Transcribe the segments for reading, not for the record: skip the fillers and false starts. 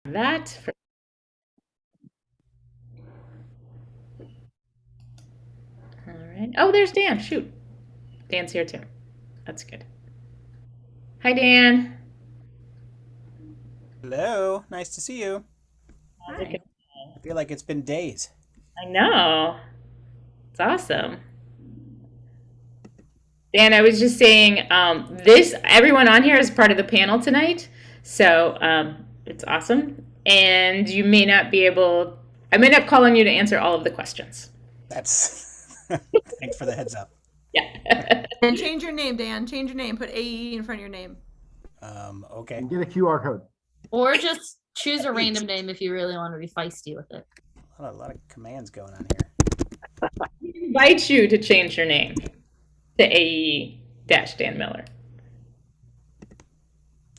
That for, all right. Oh, there's Dan. Shoot. Dan's here too. That's good. Hi, Dan. Hello, nice to see you. How's it Hi. I going? feel like it's been days. I know. It's awesome. Dan, I was just saying, this everyone on here is part of the panel tonight, so it's awesome. And you may not be able, I may not call on you to answer all of the questions. That's thanks for the heads up. Yeah. And change your name, Dan. Change your name. Put AE in front of your name. Okay. And get a QR code. Or just choose a Jeez. random name if you really want to be feisty with it. A lot of commands going on here. We invite you to change your name to AE dash Dan Miller.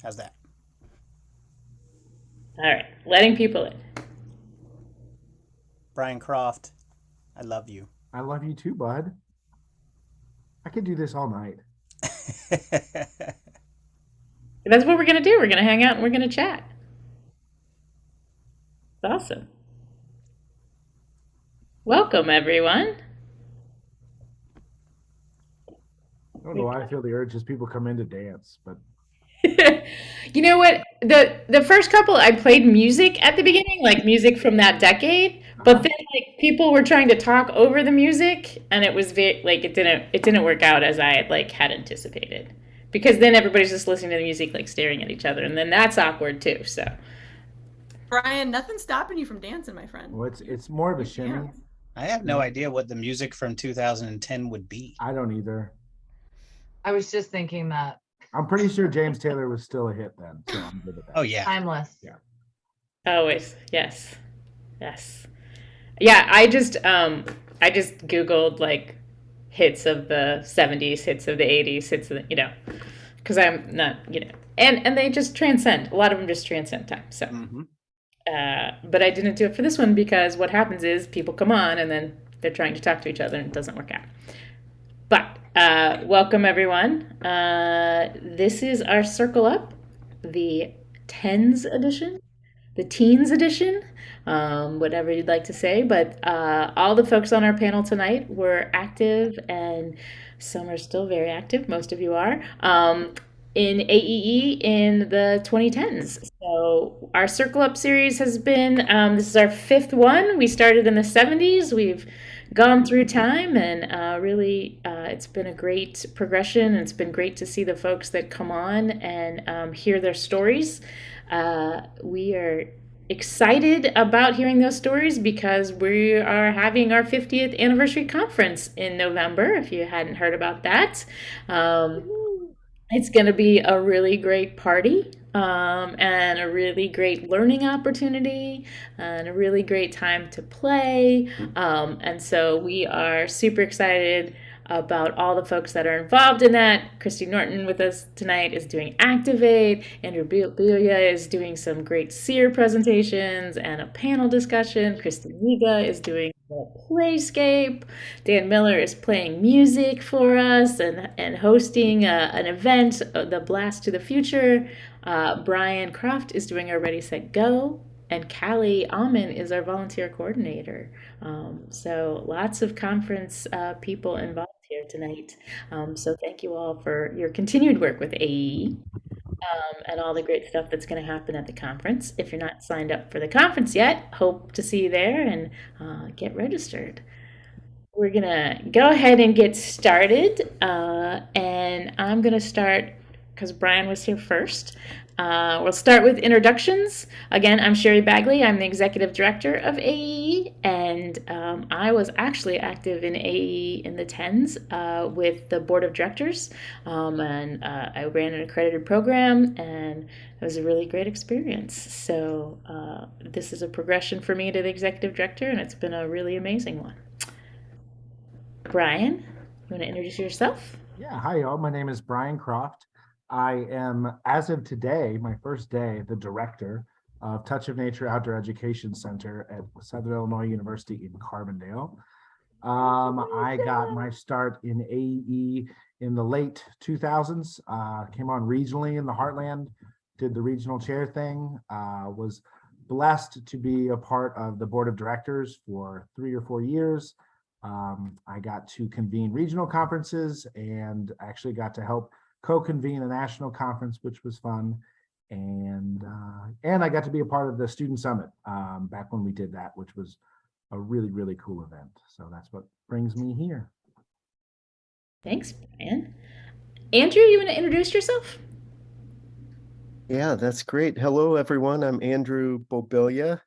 How's that? All right, letting people in. Brian Croft, I love you. I love you too, bud. I could do this all night. That's what we're gonna do. We're gonna hang out and we're gonna chat. It's awesome. Welcome, everyone. I don't know why I feel the urge as people come in to dance, but You know what? The first couple I played music at the beginning, like music from that decade, but then like people were trying to talk over the music and it was very like it didn't work out as I had anticipated. Because then everybody's just listening to the music like staring at each other and then that's awkward too. So Brian, nothing's stopping you from dancing, my friend. well, it's more of a shimmy. I have no idea what the music from 2010 would be. I don't either. I was just thinking that. I'm pretty sure James Taylor was still a hit then, so I'm good with that. Oh yeah. Timeless. Yeah. always, yes. Yes. Yeah, I just Googled like hits of the 70s, hits of the 80s, hits of the, because I'm not, and they just transcend. A lot of them just transcend time. So, Mm-hmm. but I didn't do it for this one because what happens is people come on and then they're trying to talk to each other and it doesn't work out. But welcome everyone. This is our Circle Up, the tens edition, the teens edition, whatever you'd like to say. But all the folks on our panel tonight were active, and some are still very active. Most of you are. In AEE in the 2010s. So our Circle Up series has been, this is our fifth one. We started in the 70s. We've gone through time and really it's been a great progression. It's been great to see the folks that come on and hear their stories. We are excited about hearing those stories because we are having our 50th anniversary conference in November, if you hadn't heard about that. It's going to be a really great party and a really great learning opportunity and a really great time to play. And so we are super excited about all the folks that are involved in that. Christy Norton with us tonight is doing Activate. Andrew Belia is doing some great SEER presentations and a panel discussion. Christy Liga is doing the Playscape. Dan Miller is playing music for us and hosting an event, the Blast to the Future. Brian Croft is doing our Ready, Set, Go. And Callie Alman is our volunteer coordinator. So lots of conference people involved here tonight. So thank you all for your continued work with AE and all the great stuff that's going to happen at the conference. If you're not signed up for the conference yet, hope to see you there and get registered. We're going to go ahead and get started. And I'm going to start because Brian was here first. We'll start with introductions. Again, I'm Sherry Bagley. I'm the executive director of AE, and I was actually active in AE in the 10s with the board of directors, and I ran an accredited program, and it was a really great experience. So this is a progression for me to the executive director, and it's been a really amazing one. Brian, you want to introduce yourself? Yeah, hi y'all. My name is Brian Croft. I am, as of today, my first day, the director of Touch of Nature Outdoor Education Center at Southern Illinois University in Carbondale. I got my start in AE in the late 2000s, came on regionally in the Heartland, did the regional chair thing, was blessed to be a part of the board of directors for 3 or 4 years. I got to convene regional conferences and actually got to help co-convene a national conference, which was fun. And I got to be a part of the student summit back when we did that, which was a really, really cool event. So that's what brings me here. Thanks, Brian. Andrew, you want to introduce yourself? Yeah, that's great. Hello, everyone. I'm Andrew Bobilia.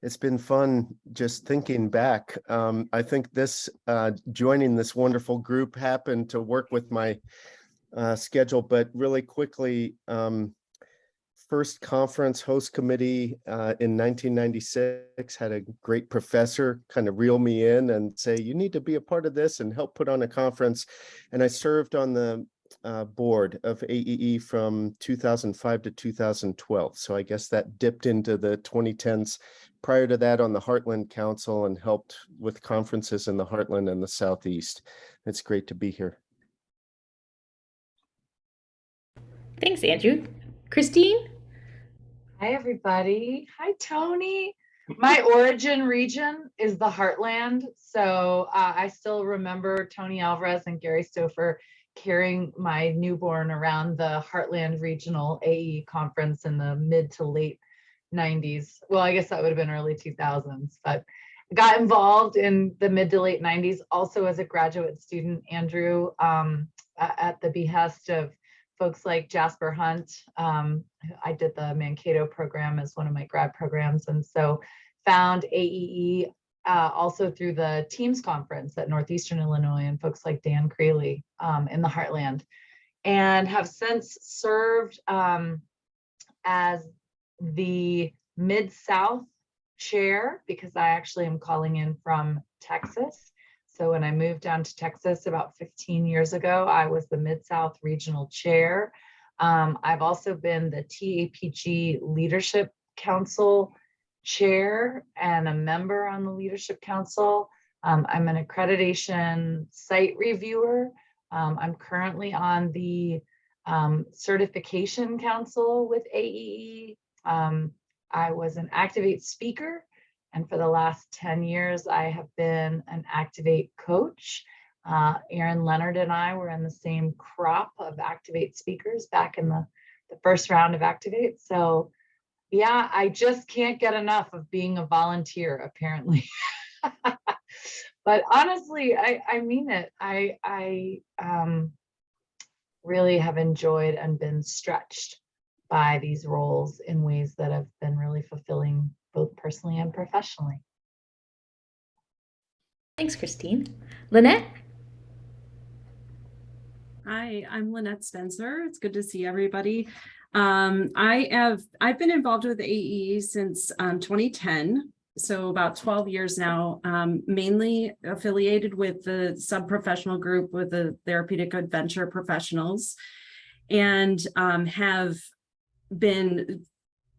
It's been fun just thinking back. I think this joining this wonderful group happened to work with my schedule, but really quickly, first conference host committee in 1996 had a great professor kind of reel me in and say, you need to be a part of this and help put on a conference. And I served on the board of AEE from 2005 to 2012. So I guess that dipped into the 2010s. Prior to that, on the Heartland Council and helped with conferences in the Heartland and the Southeast. It's great to be here. Thanks, Andrew. Christine? Hi, everybody. Hi, Tony. My origin region is the Heartland. So I still remember Tony Alvarez and Gary Stouffer carrying my newborn around the Heartland Regional AE conference in the mid to late 90s. Well, I guess that would have been early 2000s, but I got involved in the mid to late 90s also as a graduate student, Andrew, at the behest of folks like Jasper Hunt. I did the Mankato program as one of my grad programs, and so found AEE also through the Teams conference at Northeastern Illinois and folks like Dan Creeley in the Heartland, and have since served as the Mid-South chair, because I actually am calling in from Texas. So when I moved down to Texas about 15 years ago, I was the Mid-South Regional Chair. I've also been the TAPG Leadership Council Chair and a member on the Leadership Council. I'm an accreditation site reviewer. I'm currently on the Certification Council with AEE. I was an Activate speaker. And for the last 10 years, I have been an Activate coach. Aaron Leonard and I were in the same crop of Activate speakers back in the first round of Activate. So yeah, I just can't get enough of being a volunteer, apparently. But honestly, I mean it. I really have enjoyed and been stretched by these roles in ways that have been really fulfilling, both personally and professionally. Thanks, Christine. Lynette? Hi, I'm Lynette Spencer. It's good to see everybody. I've been involved with AEE since 2010, so about 12 years now, mainly affiliated with the sub-professional group with the Therapeutic Adventure Professionals, and have been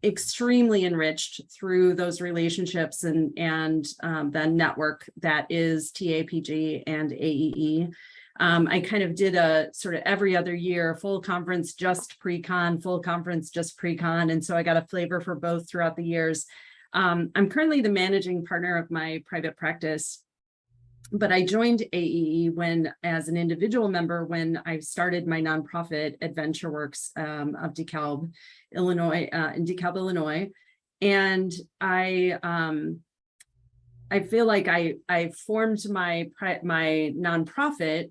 extremely enriched through those relationships and the network that is TAPG and AEE. I kind of did a sort of every other year, full conference, just pre-con, full conference, just pre-con. And so I got a flavor for both throughout the years. I'm currently the managing partner of my private practice, but I joined AEE as an individual member when I started my nonprofit Adventure Works of DeKalb, Illinois, in DeKalb, Illinois. And I feel like I formed my nonprofit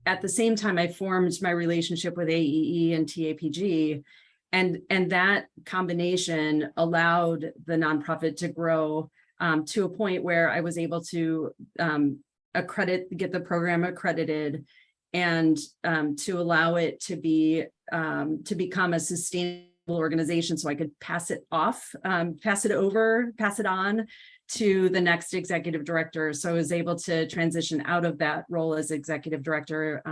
at the same time I formed my relationship with AEE and TAPG, and that combination allowed the nonprofit to grow to a point where I was able to get the program accredited, and to allow it to become a sustainable organization, so I could pass it on to the next executive director. So I was able to transition out of that role as executive director.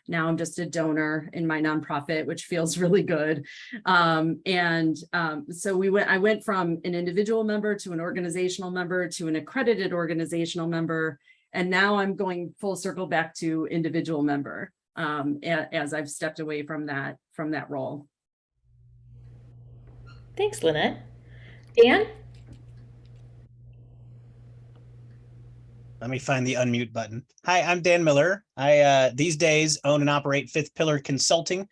Now I'm just a donor in my nonprofit, which feels really good. So I went from an individual member to an organizational member to an accredited organizational member. And now I'm going full circle back to individual member as I've stepped away from that role. Thanks, Lynette. Dan? Let me find the unmute button. Hi, I'm Dan Miller. I these days own and operate Fifth Pillar Consulting,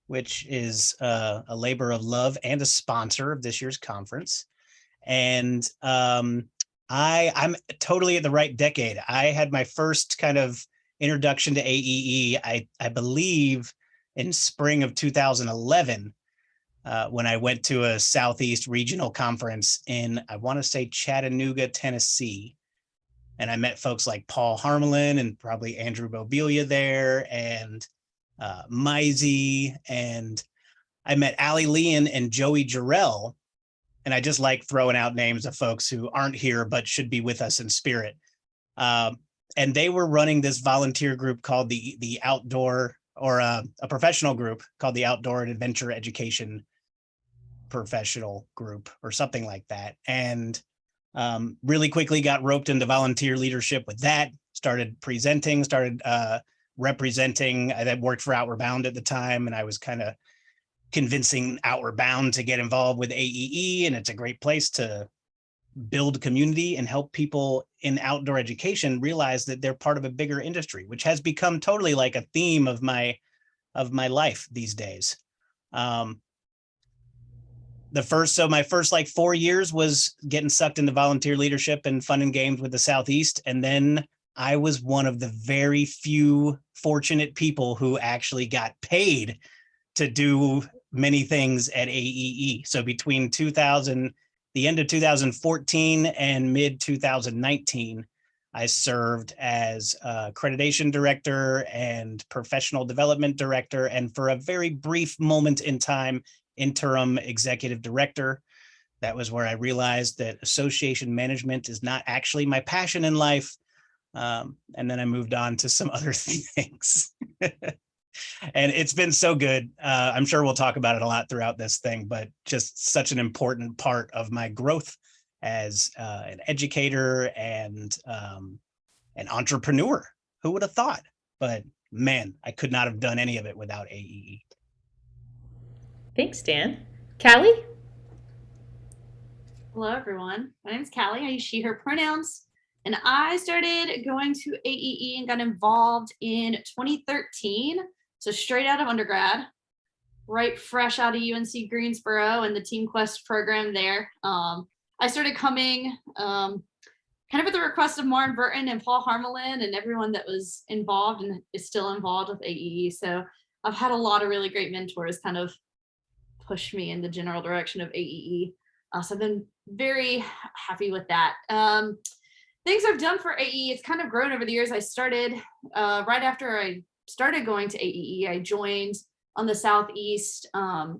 which is a labor of love and a sponsor of this year's conference. And I'm totally at the right decade. I had my first kind of introduction to AEE, I believe, in spring of 2011, when I went to a Southeast regional conference in, I want to say, Chattanooga, Tennessee. And I met folks like Paul Harmelin and probably Andrew Bobelia there, and Mizey, and I met Allie Leon and Joey Jarrell. And I just like throwing out names of folks who aren't here but should be with us in spirit. And they were running this volunteer group called the Outdoor, or a professional group called the Outdoor and Adventure Education Professional Group, or something like that. And really quickly got roped into volunteer leadership with that, started presenting, started representing. I had worked for Outward Bound at the time, and I was kind of convincing Outward Bound to get involved with AEE, and it's a great place to build community and help people in outdoor education realize that they're part of a bigger industry, which has become totally like a theme of my life these days. My first like 4 years was getting sucked into volunteer leadership and fun and games with the Southeast. And then I was one of the very few fortunate people who actually got paid to do many things at AEE. So between the end of 2014 and mid 2019, I served as accreditation director and professional development director, and for a very brief moment in time, interim executive director. That was where I realized that association management is not actually my passion in life. And then I moved on to some other things. And it's been so good. I'm sure we'll talk about it a lot throughout this thing, but just such an important part of my growth as an educator and an entrepreneur. Who would have thought? But man, I could not have done any of it without AEE. Thanks, Dan. Callie? Hello, everyone. My name is Callie. I use she, her pronouns. And I started going to AEE and got involved in 2013. So straight out of undergrad, right fresh out of UNC Greensboro and the Team Quest program there. I started coming kind of at the request of Martin Burton and Paul Harmelin and everyone that was involved and is still involved with AEE. So I've had a lot of really great mentors kind of push me in the general direction of AEE. So I've been very happy with that. Things I've done for AEE, it's kind of grown over the years. I started right after I started going to AEE, I joined on the Southeast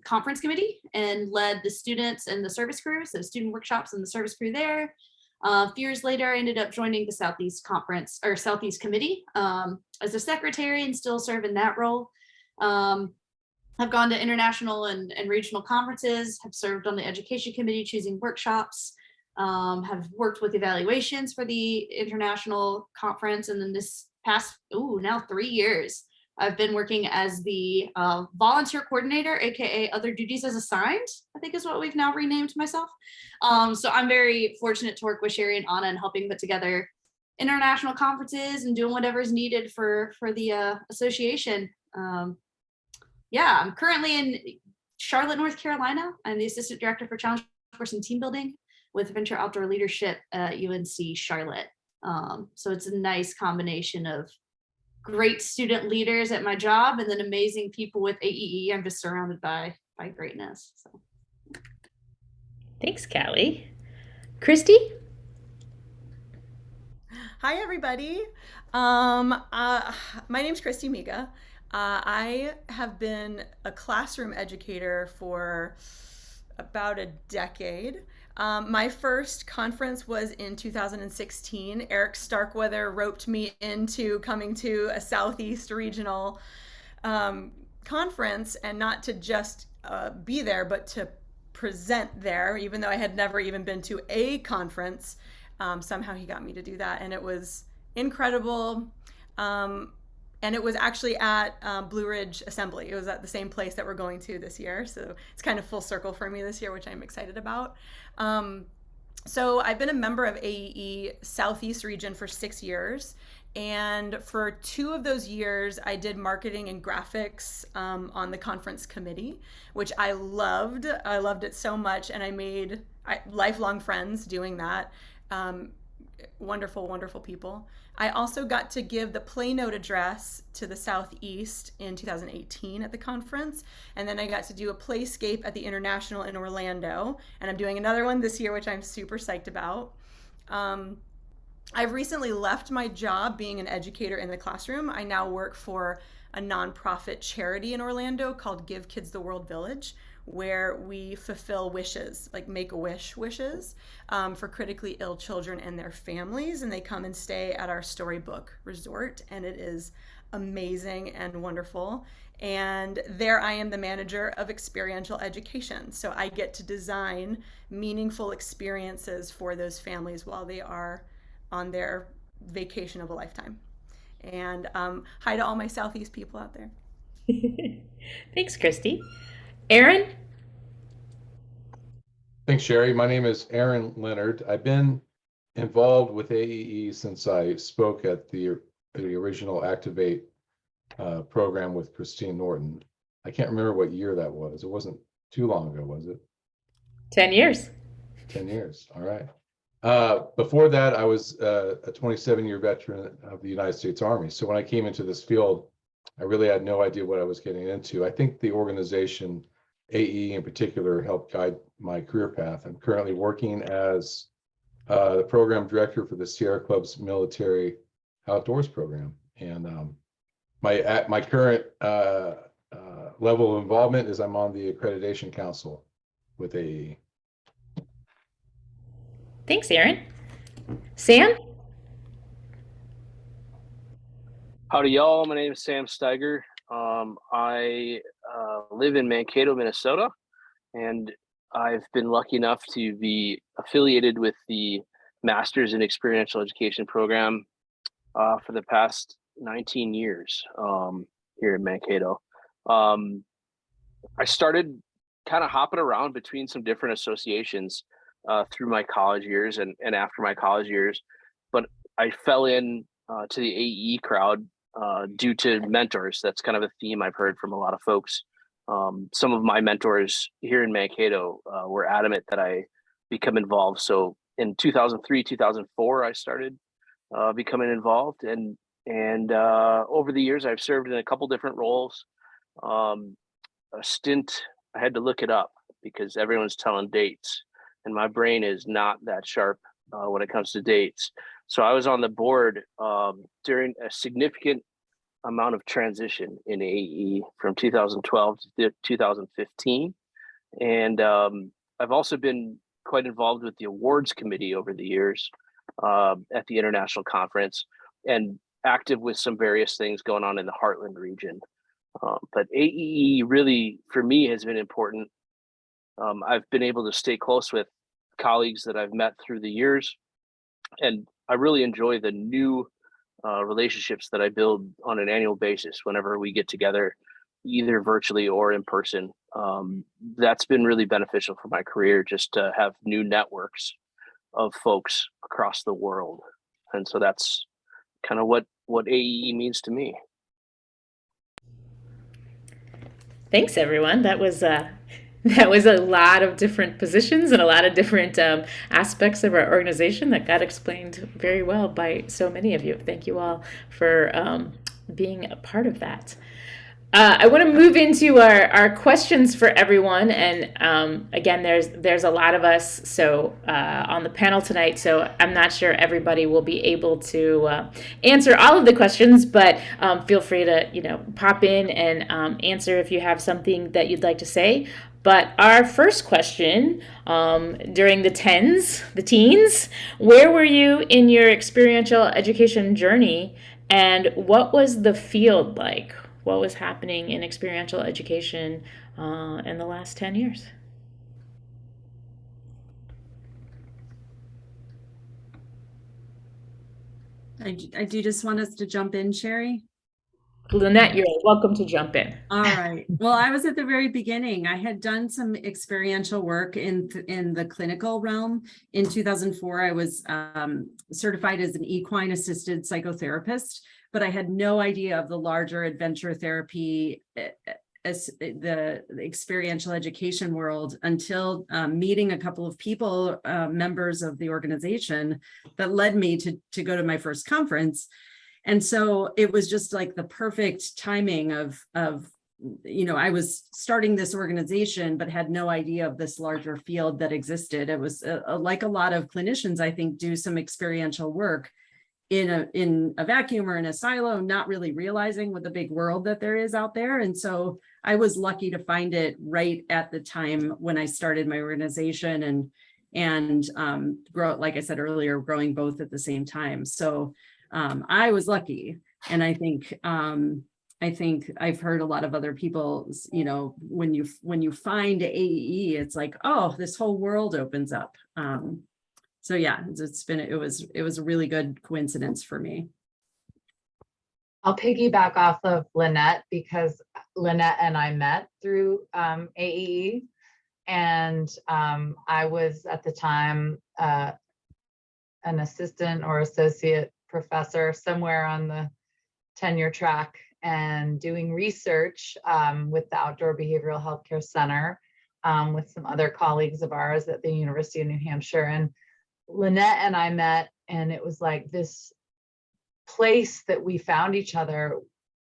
Conference Committee and led the students and the service crew, so student workshops and the service crew there. A few years later, I ended up joining the Southeast Conference or Southeast Committee as a secretary and still serve in that role. I've gone to international and regional conferences, have served on the education committee choosing workshops, have worked with evaluations for the international conference. And then this past, now 3 years, I've been working as the volunteer coordinator, AKA other duties as assigned, I think is what we've now renamed myself. So I'm very fortunate to work with Sherry and Anna and helping put together international conferences and doing whatever is needed for the association. I'm currently in Charlotte, North Carolina. I'm the assistant director for challenge course and team building with Venture Outdoor Leadership at UNC Charlotte. So it's a nice combination of great student leaders at my job and then amazing people with AEE. I'm just surrounded by greatness. So. Thanks, Callie. Christy? Hi, everybody. My name's Christy Miga. I have been a classroom educator for about a decade. My first conference was in 2016. Eric Starkweather roped me into coming to a Southeast regional conference, and not to just be there, but to present there, even though I had never even been to a conference. Somehow he got me to do that, and it was incredible. And it was actually at Blue Ridge Assembly. It was at the same place that we're going to this year. So it's kind of full circle for me this year, which I'm excited about. So I've been a member of AEE Southeast region for 6 years. And for 2 of those years, I did marketing and graphics on the conference committee, which I loved. I loved it so much. And I made lifelong friends doing that. Wonderful, wonderful people. I also got to give the Playnote address to the Southeast in 2018 at the conference. And then I got to do a Playscape at the International in Orlando. And I'm doing another one this year, which I'm super psyched about. I've recently left my job being an educator in the classroom. I now work for a nonprofit charity in Orlando called Give Kids the World Village, where we fulfill wishes, like Make-A-Wish wishes, for critically ill children and their families. And they come and stay at our Storybook Resort, and it is amazing and wonderful. And there I am the manager of experiential education. So I get to design meaningful experiences for those families while they are on their vacation of a lifetime. And hi to all my Southeast people out there. Thanks, Christy. Aaron? Thanks, Sherry. My name is Aaron Leonard. I've been involved with AEE since I spoke at the original Activate program with Christine Norton. I can't remember what year that was. It wasn't too long ago, was it? 10 years. 10 years. All right. Before that, I was a 27-year veteran of the United States Army. So when I came into this field, I really had no idea what I was getting into. I think the organization, AE in particular, helped guide my career path. I'm currently working as the program director for the Sierra Club's military outdoors program. And my current level of involvement is I'm on the accreditation council with AE. Thanks, Aaron. Sam? Howdy, y'all. My name is Sam Steiger. I live in Mankato, Minnesota, and I've been lucky enough to be affiliated with the Masters in Experiential Education program for the past 19 years here in Mankato. I started kind of hopping around between some different associations through my college years and after my college years, but I fell in to the AE crowd due to mentors. That's kind of a theme I've heard from a lot of folks. Some of my mentors here in Mankato were adamant that I become involved. So in 2003, 2004, I started becoming involved, and over the years, I've served in a couple different roles. A stint, I had to look it up because everyone's telling dates, and my brain is not that sharp when it comes to dates. So I was on the board during a significant amount of transition in AE from 2012 to 2015. And I've also been quite involved with the awards committee over the years at the international conference, and active with some various things going on in the Heartland region. But AEE really, for me, has been important. I've been able to stay close with colleagues that I've met through the years, and I really enjoy the new relationships that I build on an annual basis whenever we get together, either virtually or in person. That's been really beneficial for my career, just to have new networks of folks across the world. And so that's kind of what AEE means to me. Thanks, everyone. That was a lot of different positions and a lot of different aspects of our organization that got explained very well by so many of you. Thank you all for being a part of that. I want to move into our questions for everyone, and again, there's a lot of us on the panel tonight, so I'm not sure everybody will be able to answer all of the questions, but feel free to pop in and answer if you have something that you'd like to say. But our first question, during the teens, where were you in your experiential education journey, and what was the field like? What was happening in experiential education in the last 10 years? I do just want us to jump in, Sherry. Lynette, you're welcome to jump in. All right. Well, I was at the very beginning. I had done some experiential work in the clinical realm. In 2004, I was certified as an equine assisted psychotherapist, but I had no idea of the larger adventure therapy, as the experiential education world, until meeting a couple of people, members of the organization, that led me to go to my first conference. And so it was just like the perfect timing of I was starting this organization, but had no idea of this larger field that existed. It was like a lot of clinicians, I think, do some experiential work in a vacuum or in a silo, not really realizing what the big world that there is out there. And so I was lucky to find it right at the time when I started my organization and grow, like I said earlier, growing both at the same time. So I was lucky. And I think I've heard a lot of other people, when you find AEE, it's like, oh, this whole world opens up. So yeah, it was a really good coincidence for me. I'll piggyback off of Lynette, because Lynette and I met through AEE, and I was at the time an assistant or associate professor somewhere on the tenure track and doing research with the Outdoor Behavioral Healthcare Center with some other colleagues of ours at the University of New Hampshire. And Lynette and I met, and it was like this place that we found each other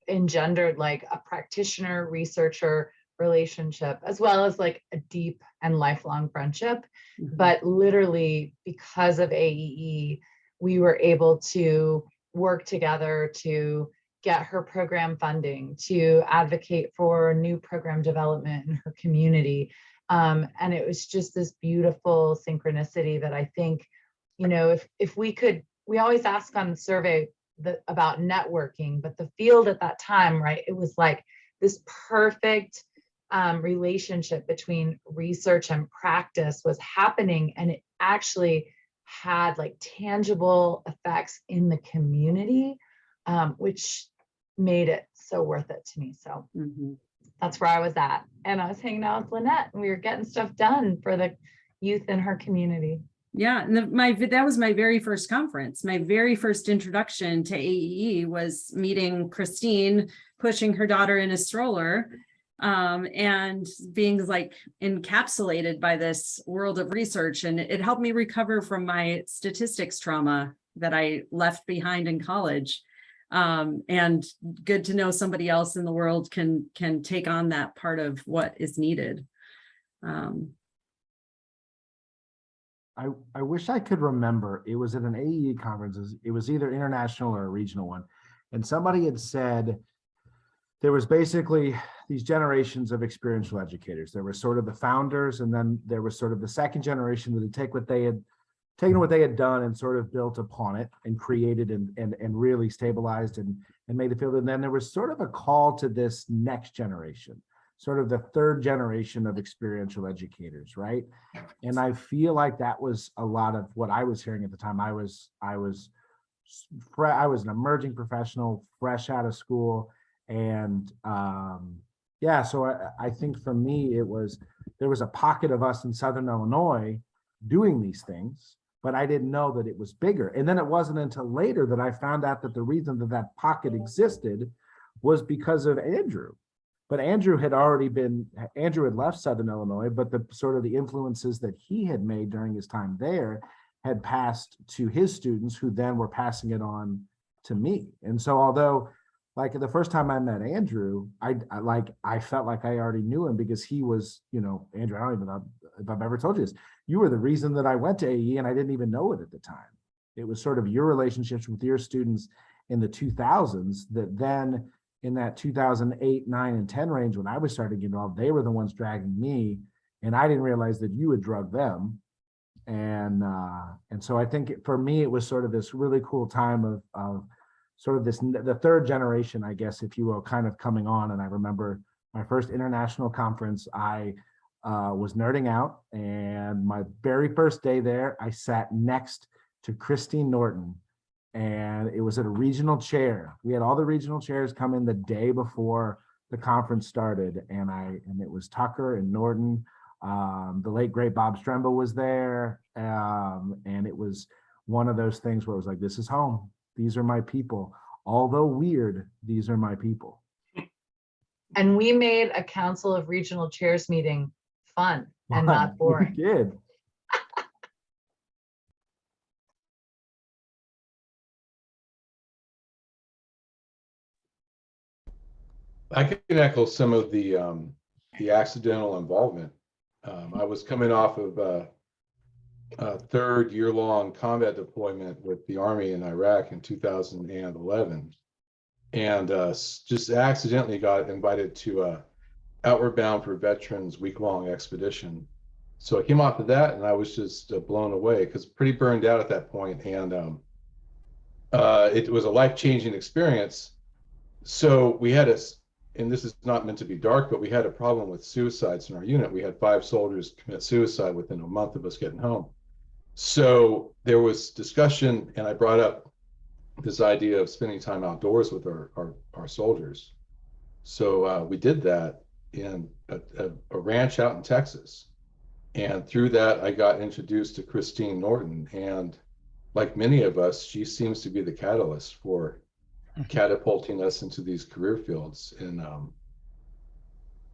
engendered like a practitioner researcher relationship, as well as like a deep and lifelong friendship. Mm-hmm. But literally, because of AEE, we were able to work together to get her program funding, to advocate for new program development in her community. And it was just this beautiful synchronicity that I think, if we could, we always ask on the survey about networking, but the field at that time, right, it was like this perfect relationship between research and practice was happening, and it actually had like tangible effects in the community, which made it so worth it to me. So that's where I was at, and I was hanging out with Lynette, and we were getting stuff done for the youth in her community. Yeah, and that was my very first conference. My very first introduction to AEE was meeting Christine, pushing her daughter in a stroller, and being like encapsulated by this world of research. And it helped me recover from my statistics trauma that I left behind in college. And good to know somebody else in the world can take on that part of what is needed. I wish I could remember. It was at an AEE conference. It was either international or a regional one. And somebody had said there was basically these generations of experiential educators. There were sort of the founders, and then there was sort of the second generation that had taken what they had done and sort of built upon it and created and really stabilized and made the field. And then there was sort of a call to this next generation, sort of the third generation of experiential educators, right? And I feel like that was a lot of what I was hearing at the time. I was an emerging professional, fresh out of school, and so I think for me there was a pocket of us in Southern Illinois doing these things, but I didn't know that it was bigger. And then it wasn't until later that I found out that the reason that pocket existed was because of Andrew. But Andrew had left Southern Illinois, but the sort of the influences that he had made during his time there had passed to his students, who then were passing it on to me. And so although like the first time I met Andrew, I felt like I already knew him, because he was, Andrew, I don't even know if I've ever told you this. You were the reason that I went to AE, and I didn't even know it at the time. It was sort of your relationships with your students in the 2000s that then in that 2008, 9, and 10 range, when I was starting to get involved, they were the ones dragging me, and I didn't realize that you had drugged them. And so I think for me, it was sort of this really cool time of sort of the third generation, I guess, if you will, kind of coming on. And I remember my first international conference, I was nerding out, and my very first day there, I sat next to Christine Norton. and it was at a regional chair. We had all the regional chairs come in the day before the conference started, and it was Tucker and Norton. The late great Bob Stremba was there, and it was one of those things where it was like, this is home. These are my people. Although weird, these are my people. And we made a Council of Regional Chairs meeting fun and not boring. We did. I can echo some of the accidental involvement. I was coming off of a third year-long combat deployment with the Army in Iraq in 2011, and just accidentally got invited to Outward Bound for Veterans week-long expedition. So I came off of that, and I was just blown away because pretty burned out at that point, and it was a life-changing experience. So we had and this is not meant to be dark, but we had a problem with suicides in our unit. We had 5 soldiers commit suicide within a month of us getting home. So there was discussion, and I brought up this idea of spending time outdoors with our soldiers. So we did that in a ranch out in Texas. And through that, I got introduced to Christine Norton. And like many of us, she seems to be the catalyst for catapulting us into these career fields. And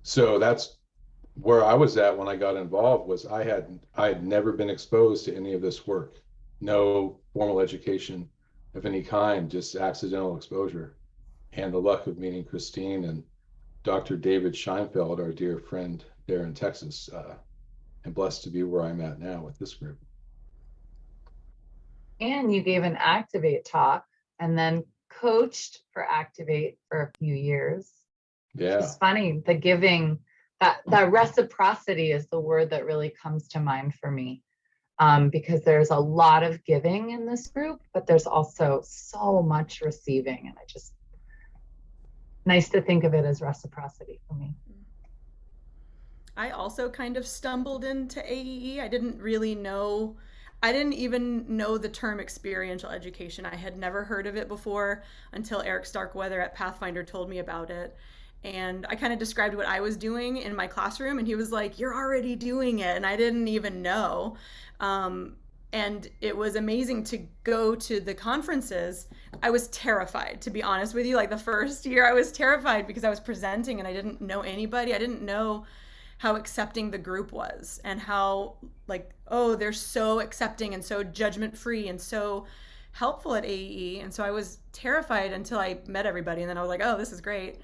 so that's where I was at when I got involved. Was I had never been exposed to any of this work, no formal education of any kind, just accidental exposure, and the luck of meeting Christine and Dr. David Scheinfeld, our dear friend there in Texas, and blessed to be where I'm at now with this group. And you gave an Activate talk and then coached for Activate for a few years. Yeah. It's funny, the giving, that reciprocity is the word that really comes to mind for me, because there's a lot of giving in this group, but there's also so much receiving, and nice to think of it as reciprocity for me. I also kind of stumbled into AEE. I didn't even know the term experiential education. I had never heard of it before until Eric Starkweather at Pathfinder told me about it. And I kind of described what I was doing in my classroom, and he was like, "You're already doing it." And I didn't even know. And it was amazing to go to the conferences. I was terrified, to be honest with you. Like the first year, I was terrified because I was presenting and I didn't know anybody. I didn't know how accepting the group was, and how like, oh, they're so accepting and so judgment free and so helpful at AEE. And so I was terrified until I met everybody, and then I was like, oh, this is great.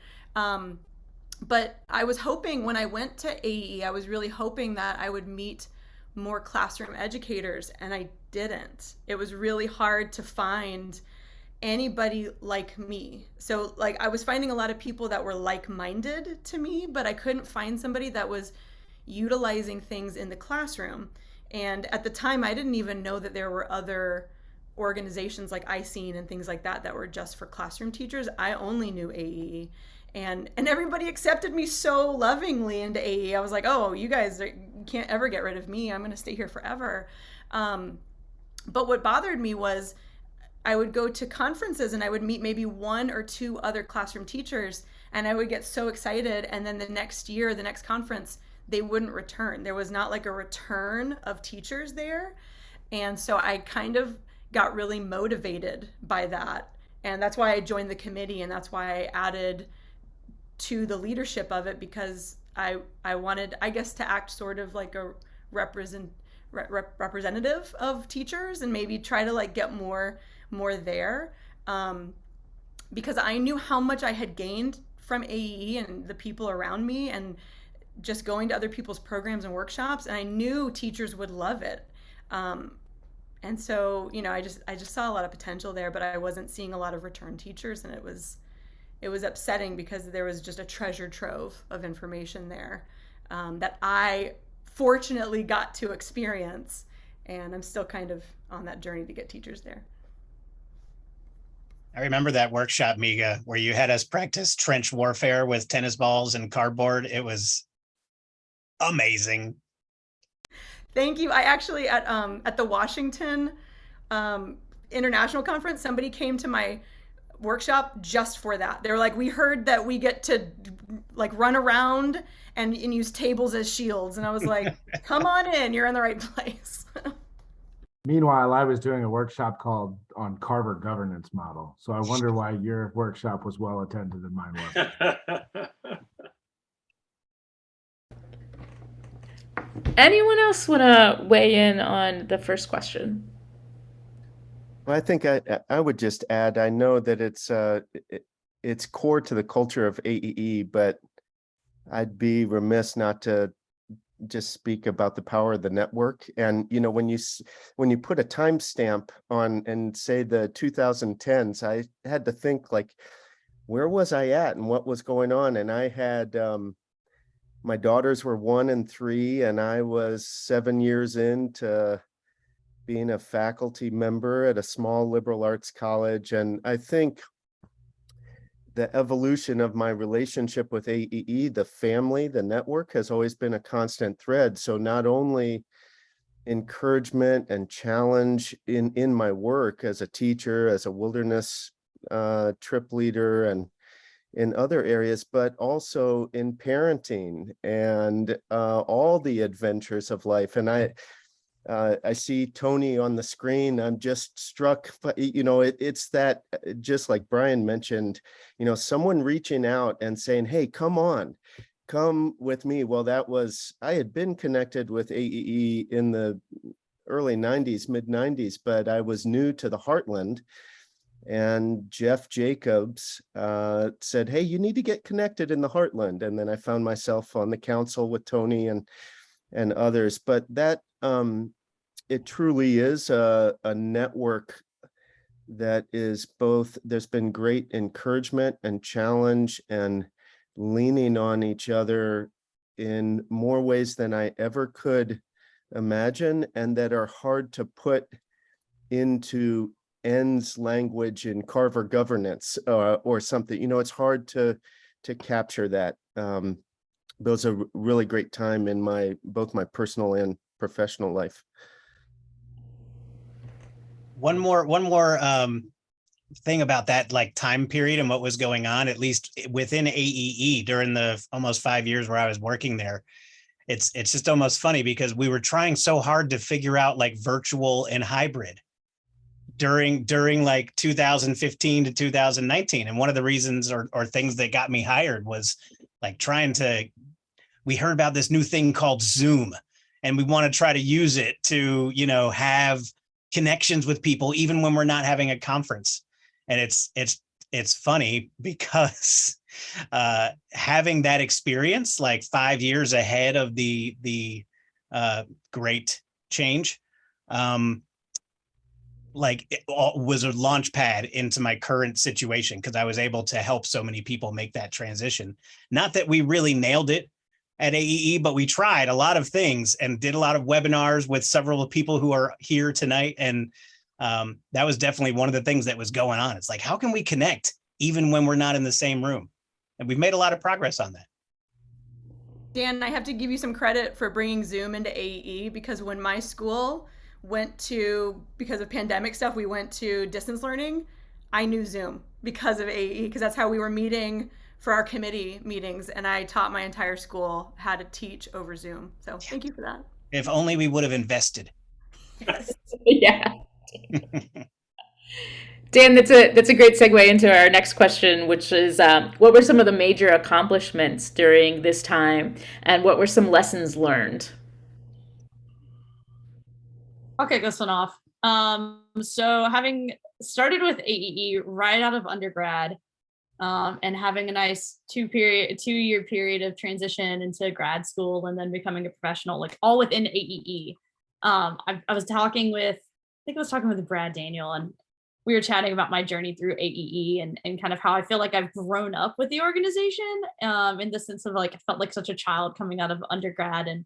But I was hoping when I went to AEE, I was really hoping that I would meet more classroom educators, and I didn't. It was really hard to find anybody like me. So like I was finding a lot of people that were like-minded to me, but I couldn't find somebody that was utilizing things in the classroom. And at the time, I didn't even know that there were other organizations like ISEEN and things like that that were just for classroom teachers. I only knew AEE. And everybody accepted me so lovingly into AEE. I was like, oh, you guys can't ever get rid of me. I'm going to stay here forever. But what bothered me was I would go to conferences and I would meet maybe 1 or 2 other classroom teachers, and I would get so excited. And then the next year, the next conference, they wouldn't return. There was not like a return of teachers there. And so I kind of got really motivated by that. And that's why I joined the committee, and that's why I added to the leadership of it, because I wanted, I guess, to act sort of like a representative of teachers, and maybe try to like get more there, because I knew how much I had gained from AEE and the people around me, and just going to other people's programs and workshops, and I knew teachers would love it. And so, you know, I just saw a lot of potential there, but I wasn't seeing a lot of return teachers, and it was upsetting because there was just a treasure trove of information there, that I fortunately got to experience, and I'm still kind of on that journey to get teachers there. I remember that workshop, Miga, where you had us practice trench warfare with tennis balls and cardboard. It was amazing. Thank you. I actually at the Washington international conference, somebody came to my workshop just for that. They were like, we heard that we get to like run around and use tables as shields. And I was like, come on in, you're in the right place. Meanwhile, I was doing a workshop called on Carver governance model. So I wonder why your workshop was well attended and mine wasn't. Anyone else want to weigh in on the first question? Well, I think I would just add, I know that it's core to the culture of AEE, but I'd be remiss not to just speak about the power of the network. And when you put a timestamp on and say the 2010s, I had to think, like, where was I at and what was going on? And I had my daughters were 1 and 3, and I was 7 years into being a faculty member at a small liberal arts college. And I think the evolution of my relationship with AEE, the family, the network, has always been a constant thread. So not only encouragement and challenge in my work as a teacher, as a wilderness trip leader, and in other areas, but also in parenting and all the adventures of life. And I see Tony on the screen. I'm just struck, it's that, just like Brian mentioned, someone reaching out and saying, hey, come on, come with me. Well, I had been connected with AEE in the early 90s, mid 90s, but I was new to the Heartland. And Jeff Jacobs said, hey, you need to get connected in the Heartland. And then I found myself on the council with Tony and others. But that it truly is a network that is both, there's been great encouragement and challenge and leaning on each other in more ways than I ever could imagine, and that are hard to put into ends language in Carver governance or something. It's hard to capture that. It was a really great time in both my personal and professional life. One more thing about that, like, time period and what was going on, at least within AEE during the almost 5 years where I was working there. It's just almost funny because we were trying so hard to figure out, like, virtual and hybrid during like 2015 to 2019. And one of the reasons or things that got me hired was like we heard about this new thing called Zoom, and we want to try to use it to, have connections with people even when we're not having a conference. And it's funny because having that experience, like 5 years ahead of the great change, like, it was a launch pad into my current situation, because I was able to help so many people make that transition. Not that we really nailed it at AEE, but we tried a lot of things and did a lot of webinars with several people who are here tonight. And that was definitely one of the things that was going on. It's like, how can we connect even when we're not in the same room? And we've made a lot of progress on that. Dan, I have to give you some credit for bringing Zoom into AEE, because when my school because of pandemic stuff, we went to distance learning. I knew Zoom because of AEE, because that's how we were meeting for our committee meetings. And I taught my entire school how to teach over Zoom. So thank you for that. If only we would have invested. Yes. Yeah. Dan, that's a great segue into our next question, which is what were some of the major accomplishments during this time, and what were some lessons learned? I'll kick this one off. So having started with AEE right out of undergrad, and having a nice 2-year period of transition into grad school and then becoming a professional, like all within AEE. I was talking with Brad Daniel, and we were chatting about my journey through AEE and kind of how I feel like I've grown up with the organization, in the sense of, like, I felt like such a child coming out of undergrad and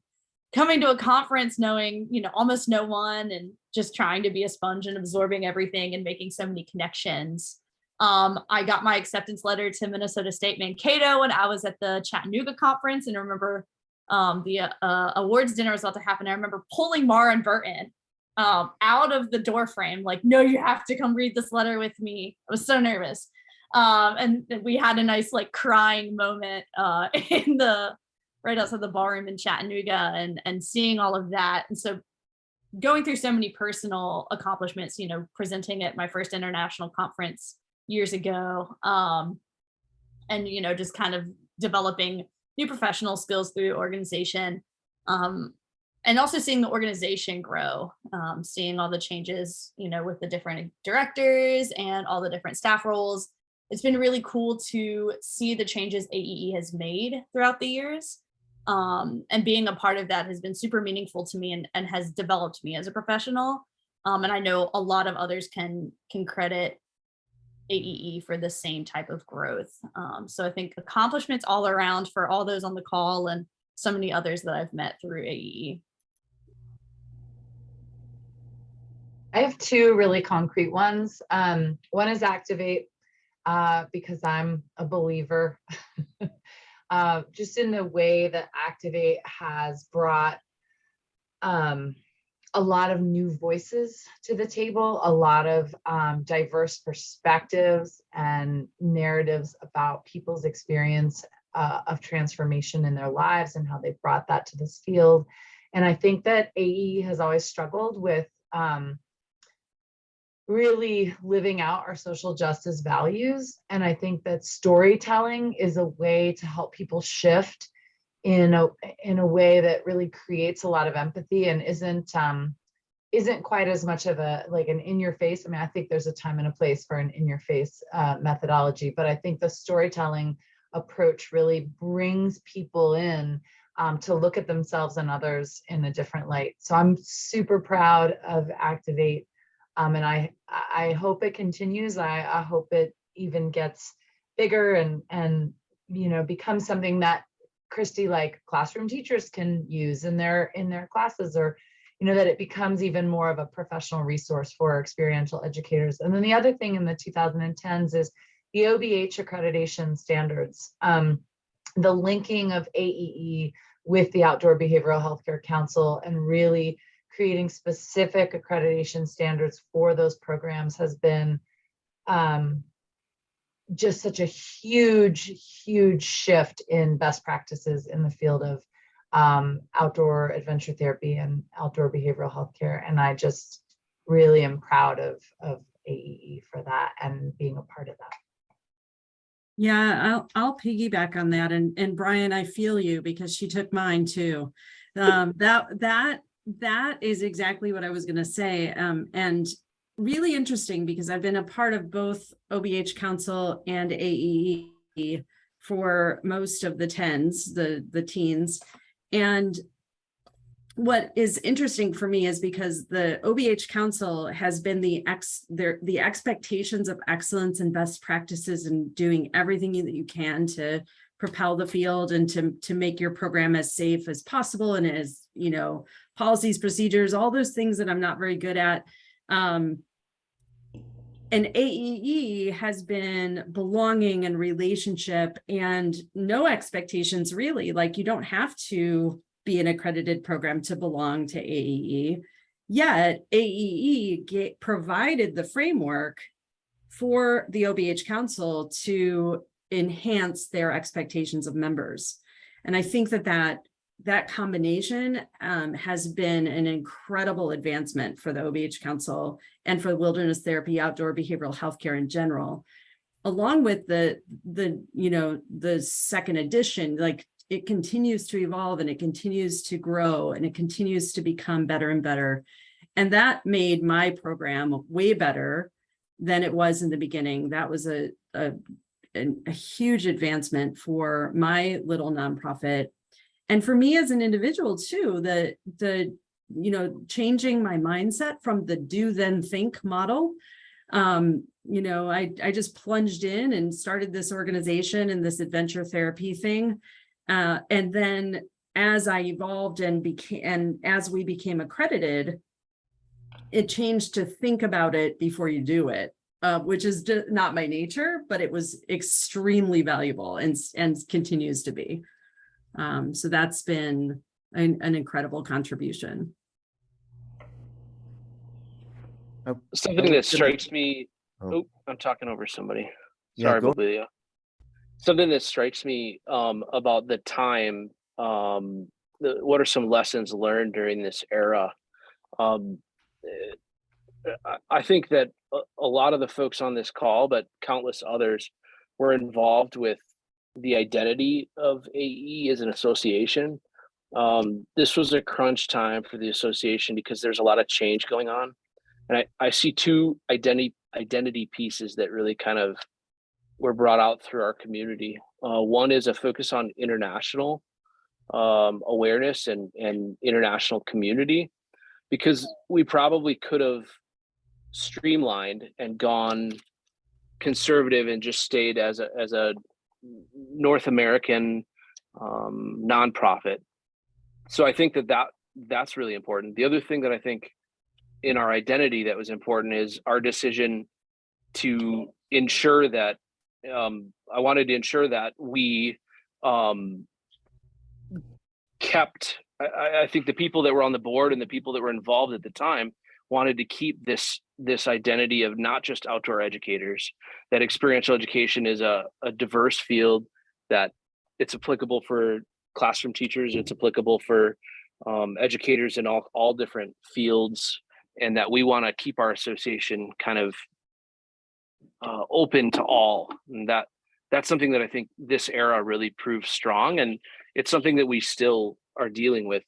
coming to a conference knowing, almost no one, and just trying to be a sponge and absorbing everything and making so many connections. I got my acceptance letter to Minnesota State Mankato when I was at the Chattanooga conference, and I remember the awards dinner was about to happen. I remember pulling Mara and Burton out of the door frame, like, no, you have to come read this letter with me. I was so nervous. And we had a nice like crying moment in the right outside the ballroom in Chattanooga, and seeing all of that. And so going through so many personal accomplishments, you know, presenting at my first international conference years ago, and, you know, just kind of developing new professional skills through the organization, and also seeing the organization grow, seeing all the changes, you know, with the different directors and all the different staff roles. It's been really cool to see the changes AEE has made throughout the years. And being a part of that has been super meaningful to me, and has developed me as a professional. And I know a lot of others can credit AEE for the same type of growth. So I think accomplishments all around for all those on the call, and so many others that I've met through AEE. I have two really concrete ones. One is Activate, because I'm a believer. Just in the way that Activate has brought a lot of new voices to the table, a lot of diverse perspectives and narratives about people's experience of transformation in their lives and how they brought that to this field. And I think that AE has always struggled with really living out our social justice values. And I think that storytelling is a way to help people shift in a way that really creates a lot of empathy and isn't quite as much of a like an in your face. I mean, I think there's a time and a place for an in your face methodology, but I think the storytelling approach really brings people in to look at themselves and others in a different light. So I'm super proud of Activate. And I hope it continues. I hope it even gets bigger and you know, becomes something that Christy, like classroom teachers can use in their classes, or you know, that it becomes even more of a professional resource for experiential educators. And then the other thing in the 2010s is the OBH accreditation standards, the linking of AEE with the Outdoor Behavioral Healthcare Council, and really creating specific accreditation standards for those programs has been just such a huge shift in best practices in the field of outdoor adventure therapy and outdoor behavioral healthcare. And I just really am proud of AEE for that and being a part of that. Yeah, I'll piggyback on that. And Brian, I feel you, because she took mine too. That is exactly what I was going to say. And really interesting, because I've been a part of both OBH Council and AEE for most of the 10s, the teens. And what is interesting for me is because the OBH Council has been the expectations of excellence and best practices, and doing everything that you can to propel the field and to make your program as safe as possible, and as, you know, policies, procedures, all those things that I'm not very good at. And AEE has been belonging and relationship and no expectations, really. Like, you don't have to be an accredited program to belong to AEE. Yet AEE provided the framework for the OBH Council to enhance their expectations of members. And I think that combination has been an incredible advancement for the OBH Council and for wilderness therapy, outdoor behavioral healthcare in general, along with the second edition. Like, it continues to evolve and it continues to grow and it continues to become better and better. And that made my program way better than it was in the beginning. That was a huge advancement for my little nonprofit. And for me as an individual too, the changing my mindset from the do then think model. I just plunged in and started this organization and this adventure therapy thing. And then as I evolved and as we became accredited, it changed to think about it before you do it, which is just not my nature, but it was extremely valuable and continues to be. So that's been an incredible contribution. I Something was that gonna- strikes me. Oh. Oh, I'm talking over somebody. Yeah, Sorry, go. Bobilia. Something that strikes me about the time. What are some lessons learned during this era? Um, I think that a lot of the folks on this call, but countless others, were involved with the identity of AE as an association. This was a crunch time for the association because there's a lot of change going on. And I see two identity pieces that really kind of were brought out through our community. One is a focus on international awareness and international community, because we probably could have streamlined and gone conservative and just stayed as a North American nonprofit. So I think that's really important. The other thing that I think in our identity that was important is our decision to ensure that I wanted to ensure that we kept. I think the people that were on the board and the people that were involved at the time wanted to keep this identity of not just outdoor educators, that experiential education is a diverse field, that it's applicable for classroom teachers, it's applicable for educators in all different fields, and that we want to keep our association kind of open to all. And that's something that I think this era really proves strong, and it's something that we still are dealing with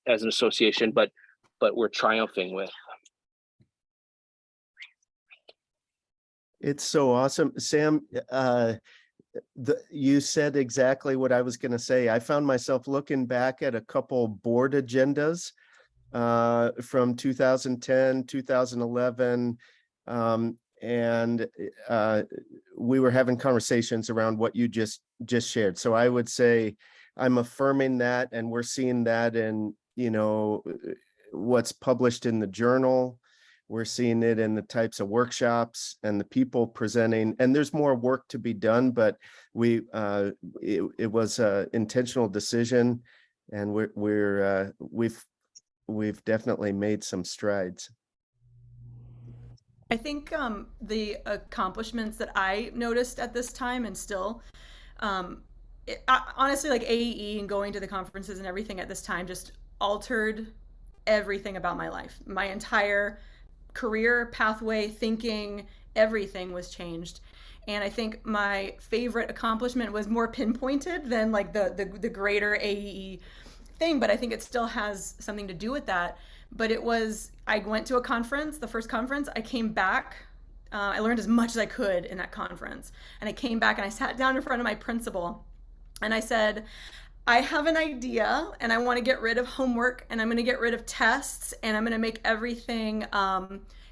as an association, but we're triumphing with. It's so awesome. Sam, you said exactly what I was going to say. I found myself looking back at a couple board agendas from 2010, 2011, and we were having conversations around what you just shared. So I would say I'm affirming that, and we're seeing that in, what's published in the journal. We're seeing it in the types of workshops and the people presenting, and there's more work to be done, but it was an intentional decision, and we've definitely made some strides. I think the accomplishments that I noticed at this time, and still, honestly, like AEE and going to the conferences and everything at this time just altered everything about my life. My entire career pathway, thinking, everything was changed. And I think my favorite accomplishment was more pinpointed than like the greater AEE thing, but I think it still has something to do with that. But it was, I went to a conference, the first conference, I came back, I learned as much as I could in that conference. And I came back and I sat down in front of my principal and I said, I have an idea and I want to get rid of homework, and I'm going to get rid of tests, and I'm going to make everything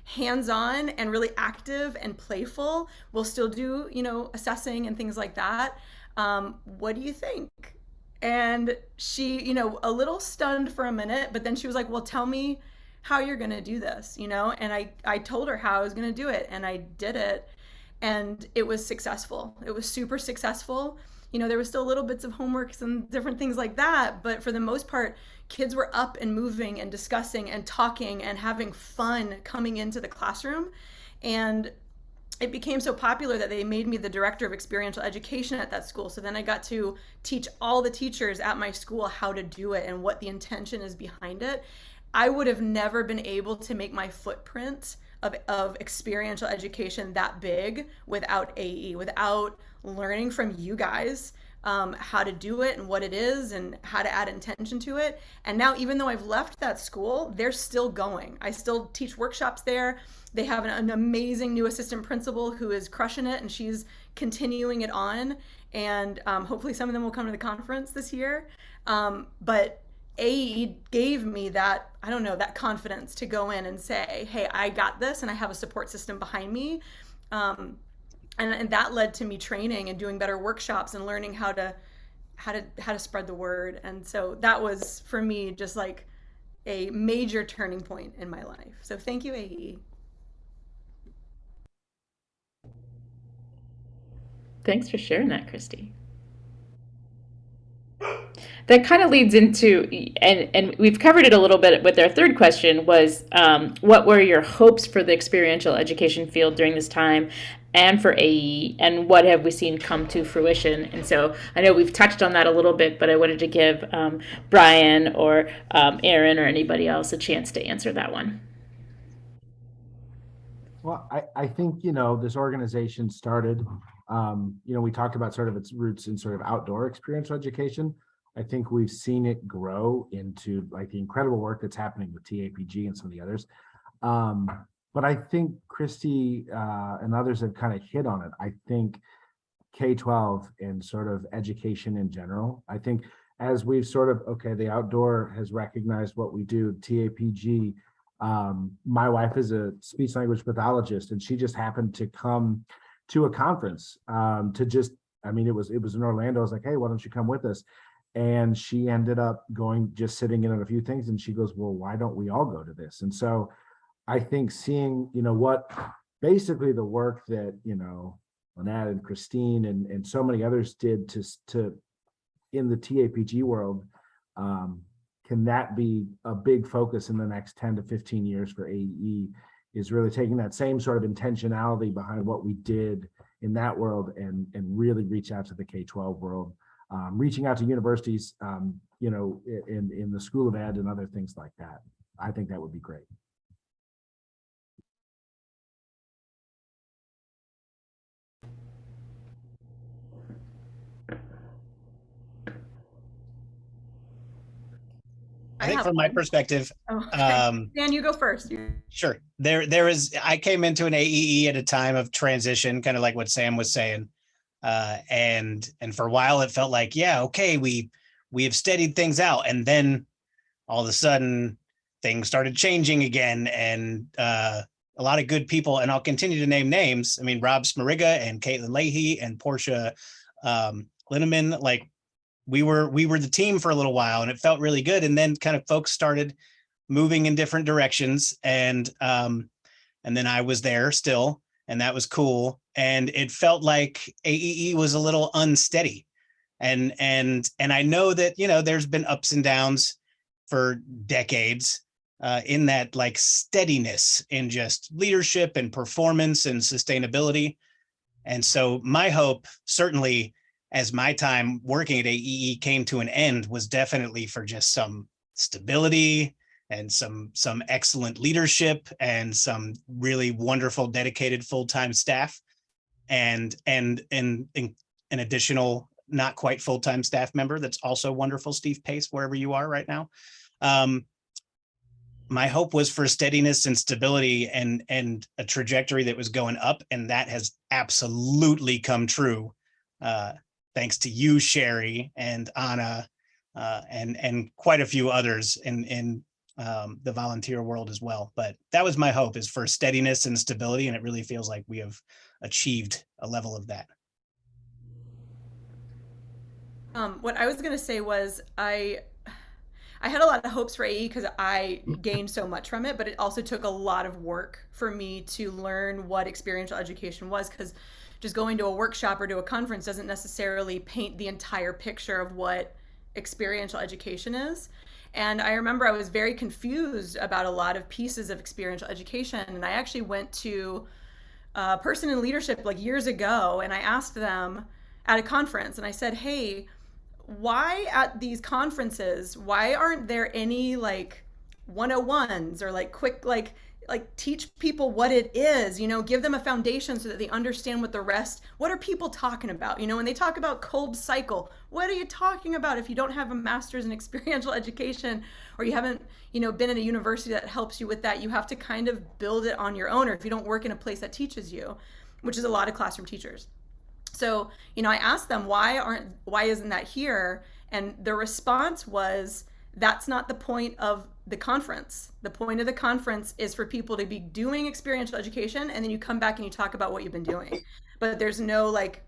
hands-on and really active and playful. We'll still do, assessing and things like that. What do you think? And she, a little stunned for a minute, but then she was like, well, tell me how you're going to do this, And I told her how I was going to do it, and I did it, and it was successful. It was super successful. There were still little bits of homeworks and different things like that, but for the most part, kids were up and moving and discussing and talking and having fun coming into the classroom. And it became so popular that they made me the director of experiential education at that school. So then I got to teach all the teachers at my school how to do it and what the intention is behind it. I would have never been able to make my footprint of experiential education that big without AE, without learning from you guys how to do it and what it is and how to add intention to it. And now, even though I've left that school, they're still going. I still teach workshops there. They have an amazing new assistant principal who is crushing it, and she's continuing it on. And hopefully some of them will come to the conference this year. But AE gave me that, that confidence to go in and say, hey, I got this, and I have a support system behind me. And that led to me training and doing better workshops and learning how to spread the word. And so that was, for me, just like a major turning point in my life. So thank you, AE. Thanks for sharing that, Christy. That kind of leads into, and we've covered it a little bit with our third question, was what were your hopes for the experiential education field during this time and for AE, and what have we seen come to fruition? And so I know we've touched on that a little bit, but I wanted to give Brian or Aaron or anybody else a chance to answer that one. Well, I think, this organization started, we talked about sort of its roots in sort of outdoor experiential education. I think we've seen it grow into like the incredible work that's happening with TAPG and some of the others. But I think Christy and others have kind of hit on it. I think K-12 and sort of education in general, I think as we've sort of, the outdoor has recognized what we do, TAPG, my wife is a speech language pathologist, and she just happened to come to a conference it was in Orlando. I was like, hey, why don't you come with us? And she ended up going, just sitting in on a few things. And she goes, well, why don't we all go to this? And so I think seeing, what basically the work that, Lynette and Christine and so many others did to in the TAPG world, can that be a big focus in the next 10 to 15 years for AEE, is really taking that same sort of intentionality behind what we did in that world and really reach out to the K-12 world, reaching out to universities, in the School of Ed and other things like that. I think that would be great. I think from my perspective, Dan, you go first. Sure. I came into an AEE at a time of transition, kind of like what Sam was saying. And for a while it felt like, we have steadied things out. And then all of a sudden things started changing again. And a lot of good people, and I'll continue to name names. I mean, Rob Smariga and Caitlin Leahy and Portia Linneman, like we were the team for a little while, and it felt really good. And then kind of folks started moving in different directions. And then I was there still, and that was cool. And it felt like AEE was a little unsteady. And I know that, there's been ups and downs for decades in that like steadiness in just leadership and performance and sustainability. And so my hope, certainly as my time working at AEE came to an end, was definitely for just some stability and some excellent leadership and some really wonderful, dedicated full-time staff and an additional not quite full-time staff member that's also wonderful, Steve Pace, wherever you are right now. My hope was for steadiness and stability and a trajectory that was going up, and that has absolutely come true. Thanks to you, Sherry and Anna, and quite a few others in the volunteer world as well. But that was my hope, is for steadiness and stability, and it really feels like we have achieved a level of that. What I was going to say was I had a lot of hopes for AE because I gained so much from it, but it also took a lot of work for me to learn what experiential education was, because just going to a workshop or to a conference doesn't necessarily paint the entire picture of what experiential education is. And I remember I was very confused about a lot of pieces of experiential education. And I actually went to a person in leadership like years ago, and I asked them at a conference, and I said, hey, why at these conferences, why aren't there any like 101s or like quick, like teach people what it is, give them a foundation so that they understand what are people talking about? When they talk about cold cycle, what are you talking about if you don't have a master's in experiential education, or you haven't, been in a university that helps you with that? You have to kind of build it on your own, or if you don't work in a place that teaches you, which is a lot of classroom teachers. So, I asked them, why isn't that here? And the response was, that's not the point of the conference. The point of the conference is for people to be doing experiential education, and then you come back and you talk about what you've been doing. But there's no like